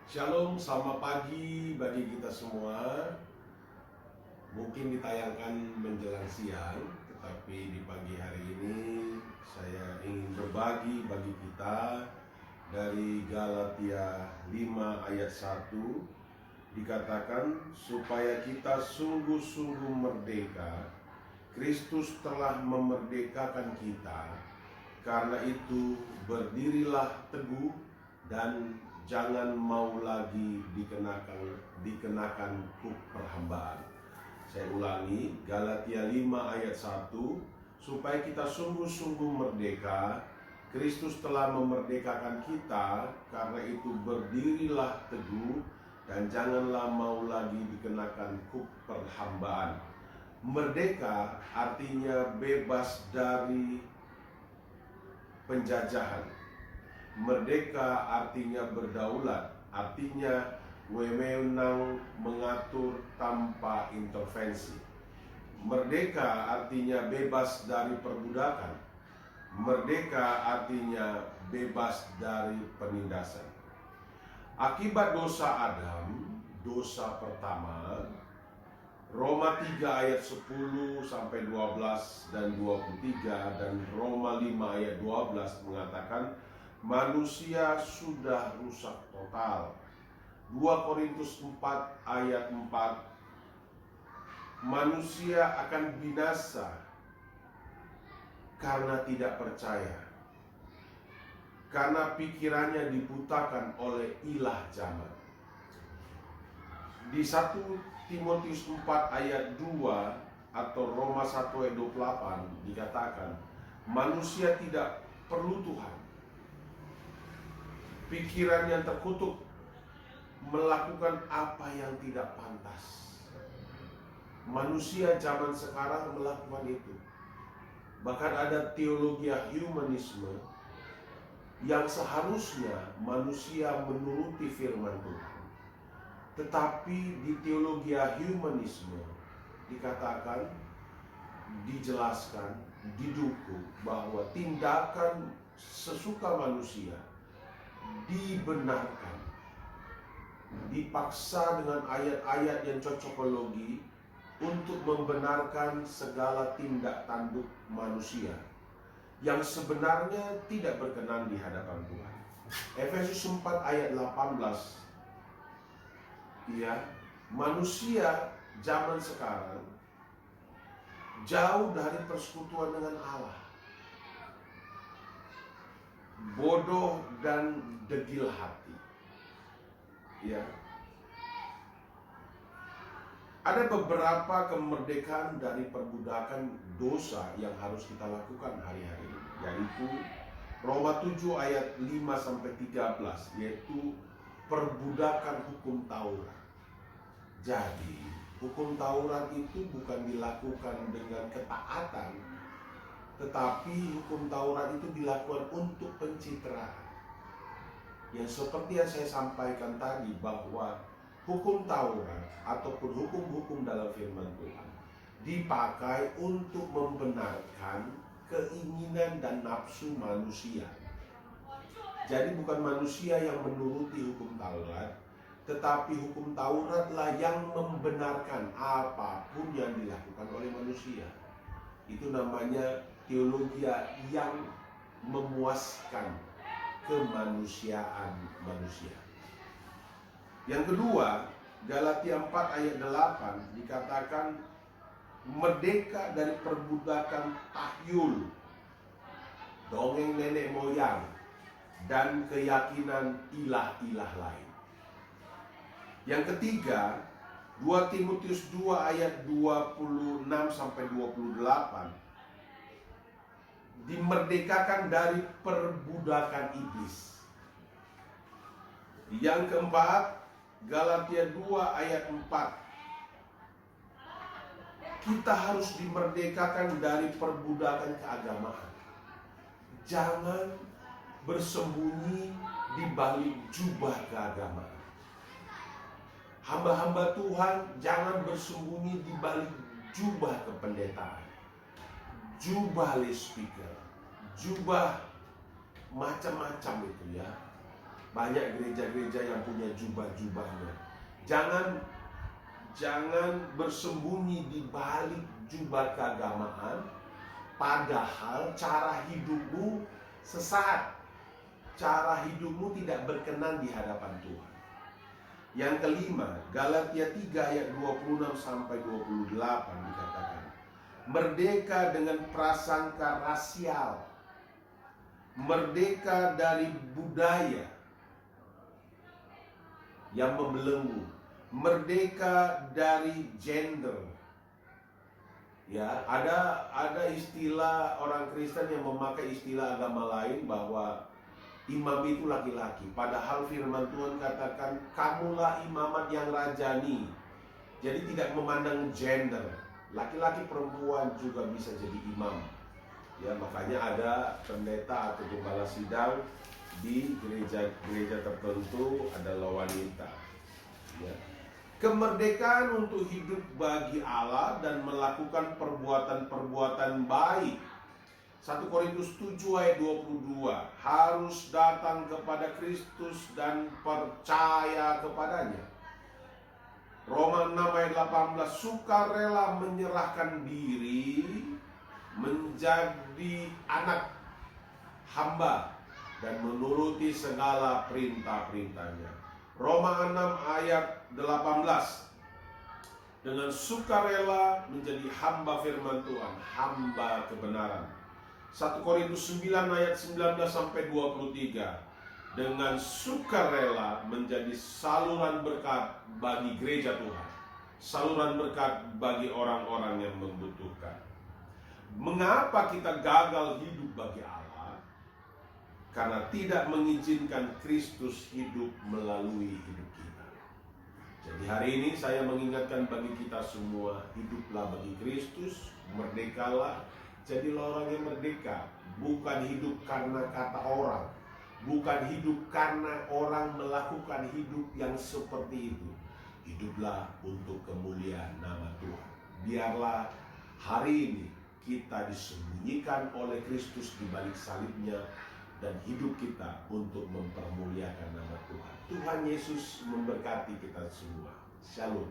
Shalom, selamat pagi bagi kita semua. Mungkin ditayangkan menjelang siang, tetapi di pagi hari ini saya ingin berbagi bagi kita dari Galatia 5 ayat 1. Dikatakan supaya kita sungguh-sungguh merdeka. Kristus telah memerdekakan kita. Karena itu berdirilah teguh dan jangan mau lagi dikenakan hukum perhambaan. Saya ulangi, Galatia 5 ayat 1, supaya kita sungguh-sungguh merdeka. Kristus telah memerdekakan kita, karena itu berdirilah teguh dan janganlah mau lagi dikenakan hukum perhambaan. Merdeka artinya bebas dari penjajahan. Merdeka artinya berdaulat, artinya wewenang mengatur tanpa intervensi. Merdeka artinya bebas dari perbudakan. Merdeka artinya bebas dari penindasan. Akibat dosa Adam, dosa pertama, Roma 3 ayat 10 sampai 12 dan 23 dan Roma 5 ayat 12 mengatakan manusia sudah rusak total. 2 Korintus 4 ayat 4, manusia akan binasa karena tidak percaya, karena pikirannya dibutakan oleh ilah zaman. Di 1 Timotius 4 ayat 2 atau Roma 1 ayat 28 dikatakan manusia tidak perlu Tuhan. Pikiran yang terkutuk melakukan apa yang tidak pantas. Manusia zaman sekarang melakukan itu. Bahkan ada teologi humanisme yang seharusnya manusia menuruti firman Tuhan. Tetapi di teologi humanisme dikatakan, dijelaskan, didukung bahwa tindakan sesuka manusia dibenarkan, dipaksa dengan ayat-ayat yang cocokologi untuk membenarkan segala tindak tanduk manusia yang sebenarnya tidak berkenan di hadapan Tuhan. Efesus 4 ayat 18, ya, manusia zaman sekarang jauh dari persekutuan dengan Allah, bodoh dan degil hati. Ya, ada beberapa kemerdekaan dari perbudakan dosa yang harus kita lakukan hari-hari ini, yaitu Roma 7 ayat 5 sampai 13, yaitu perbudakan hukum Taurat. Jadi, hukum Taurat itu bukan dilakukan dengan ketaatan, tetapi hukum Taurat itu dilakukan untuk pencitraan. Yang seperti yang saya sampaikan tadi, bahwa hukum Taurat ataupun hukum-hukum dalam firman Tuhan dipakai untuk membenarkan keinginan dan nafsu manusia. Jadi bukan manusia yang menuruti hukum Taurat, tetapi hukum Tauratlah yang membenarkan apapun yang dilakukan oleh manusia. Itu namanya teologi yang memuaskan kemanusiaan manusia. Yang kedua, Galatia 4 ayat 8 dikatakan merdeka dari perbudakan tahyul, dongeng nenek moyang, dan keyakinan ilah-ilah lain. Yang ketiga, 2 Timotius 2 ayat 26 sampai 28 dimerdekakan dari perbudakan iblis. Yang keempat, Galatia 2 ayat 4, kita harus dimerdekakan dari perbudakan keagamaan. Jangan bersembunyi di balik jubah keagamaan. Hamba-hamba Tuhan jangan bersembunyi di balik jubah kependetaan, jubah speaker, jubah macam-macam itu ya. Banyak gereja-gereja yang punya jubah-jubahnya. Jangan bersembunyi di balik jubah keagamaan, padahal cara hidupmu sesat. Cara hidupmu tidak berkenan di hadapan Tuhan. Yang kelima, Galatia 3 ayat 26 sampai 28 dikatakan, merdeka dengan prasangka rasial, merdeka dari budaya yang membelenggu, merdeka dari gender. Ya, ada istilah orang Kristen yang memakai istilah agama lain bahwa imam itu laki-laki, padahal firman Tuhan katakan kamulah imamat yang rajani. Jadi tidak memandang gender, laki-laki perempuan juga bisa jadi imam. Ya, makanya ada pendeta atau gembala sidang di gereja-gereja tertentu adalah wanita. Ya. Kemerdekaan untuk hidup bagi Allah dan melakukan perbuatan-perbuatan baik. 1 Korintus 7 ayat 22, harus datang kepada Kristus dan percaya kepadanya. Roma 6 ayat 18, sukarela menyerahkan diri menjadi anak hamba dan menuruti segala perintah-perintahnya. Roma 6 ayat 18, dengan sukarela menjadi hamba firman Tuhan, hamba kebenaran. 1 Korintus 9 ayat 19 sampai 23, dengan sukarela menjadi saluran berkat bagi gereja Tuhan, saluran berkat bagi orang-orang yang membutuhkan. Mengapa kita gagal hidup bagi Allah? Karena tidak mengizinkan Kristus hidup melalui hidup kita. Jadi hari ini saya mengingatkan bagi kita semua, hiduplah bagi Kristus, merdekalah. Jadilah orang yang merdeka, bukan hidup karena kata orang, bukan hidup karena orang melakukan hidup yang seperti itu. Hiduplah untuk kemuliaan nama Tuhan. Biarlah hari ini kita disembunyikan oleh Kristus di balik salibnya dan hidup kita untuk mempermuliakan nama Tuhan. Tuhan Yesus memberkati kita semua. Shalom.